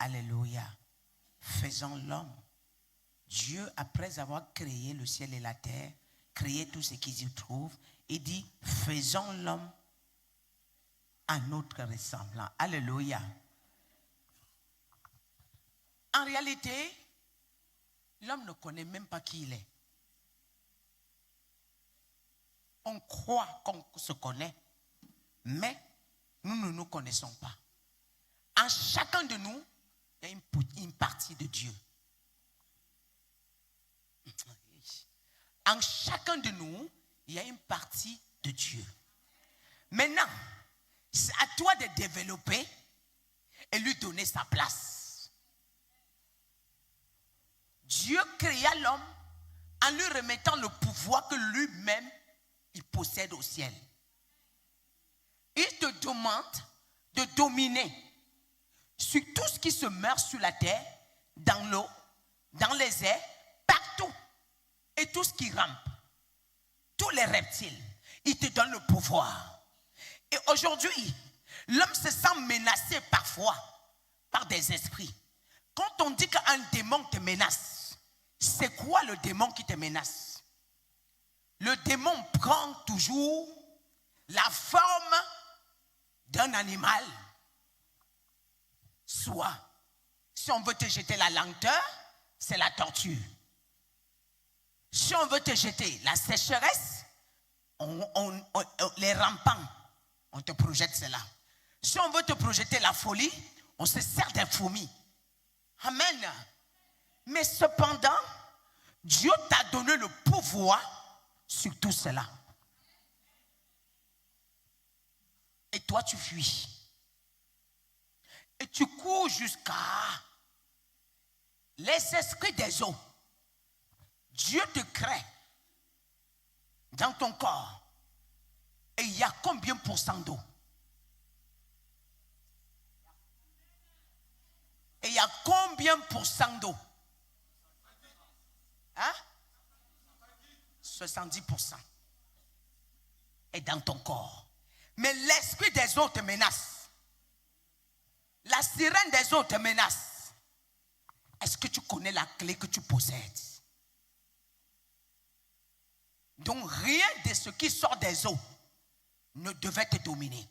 Alléluia. Faisons l'homme. Dieu, après avoir créé le ciel et la terre, créé tout ce qui s'y trouve, il dit, faisons l'homme à notre ressemblant. Alléluia. En réalité, l'homme ne connaît même pas qui il est. On croit qu'on se connaît, mais nous ne nous connaissons pas. En chacun de nous, il y a une partie de Dieu. En chacun de nous, il y a une partie de Dieu. Maintenant, c'est à toi de développer et lui donner sa place. Dieu créa l'homme en lui remettant le pouvoir que lui-même il possède au ciel. Il te demande de dominer sur tout ce qui se meurt sur la terre, dans l'eau, dans les airs, partout. Et tout ce qui rampe, tous les reptiles, il te donne le pouvoir. Et aujourd'hui, l'homme se sent menacé parfois par des esprits. Quand on dit qu'un démon te menace, c'est quoi le démon qui te menace? Le démon prend toujours la forme d'un animal. Soit, si on veut te jeter la lenteur, c'est la tortue. Si on veut te jeter la sécheresse, les rampants, on te projette cela. Si on veut te projeter la folie, on se sert des fourmis. Amen. Mais cependant, Dieu t'a donné le pouvoir sur tout cela. Et toi, tu fuis. Et tu cours jusqu'à les esprits des eaux. Dieu te crée dans ton corps. Et il y a combien pour cent d'eau? Et il y a combien pour cent d'eau? Hein? 70% est dans ton corps. Mais l'esprit des eaux te menace. La sirène des eaux te menace. Est-ce que tu connais la clé que tu possèdes? Donc rien de ce qui sort des eaux ne devait te dominer.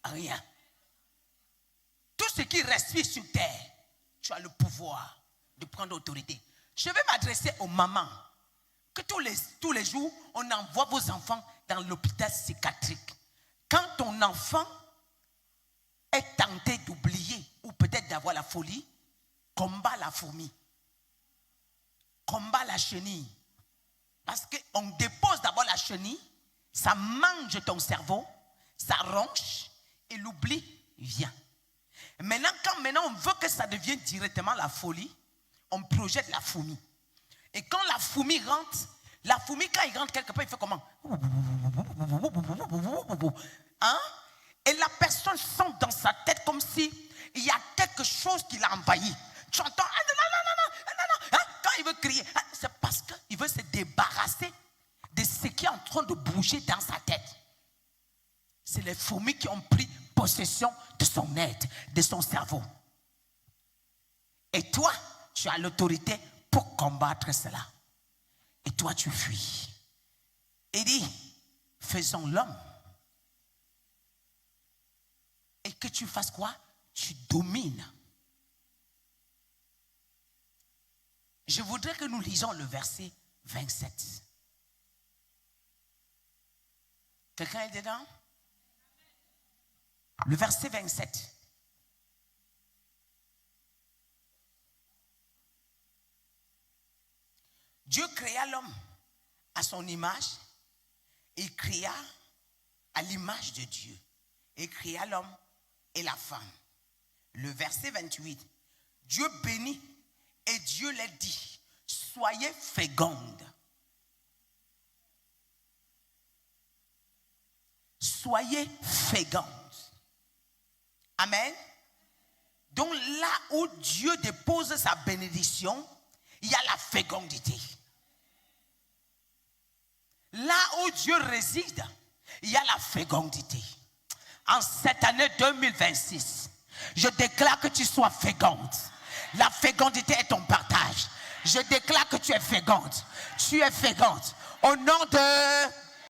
Rien. Tout ce qui respire sur terre, tu as le pouvoir de prendre autorité. Je vais m'adresser aux mamans. Que tous les jours, on envoie vos enfants dans l'hôpital psychiatrique. Quand ton enfant est tenté d'oublier ou peut-être d'avoir la folie, combat la fourmi. Combat la chenille. Parce qu'on dépose d'abord la chenille, ça mange ton cerveau, ça ronge et l'oubli vient. Maintenant, quand on veut que ça devienne directement la folie, on projette la fourmi. Et quand la fourmi, quand il rentre quelque part, il fait comment? Hein? Et la personne sent dans sa tête comme si il y a quelque chose qui l'a envahi. Tu entends? Hein? Quand il veut crier, c'est parce qu'il veut se débarrasser de ce qui est en train de bouger dans sa tête. C'est les fourmis qui ont pris possession de son être, de son cerveau. Et toi, tu as l'autorité pour combattre cela. Et toi, tu fuis. Il dit, faisons l'homme. Et que tu fasses quoi? Tu domines. Je voudrais que nous lisions le verset 27. Quelqu'un est dedans? Le verset 27. Dieu créa l'homme à son image. Il créa à l'image de Dieu. Il créa l'homme et la femme. Le verset 28. Dieu bénit et Dieu leur dit, soyez fécondes. Soyez fécondes. Amen. Donc là où Dieu dépose sa bénédiction, il y a la fécondité. Là où Dieu réside, il y a la fécondité. En cette année 2026, Je déclare que tu sois féconde. La fécondité est ton partage. Je déclare que tu es féconde. Tu es féconde. Au nom de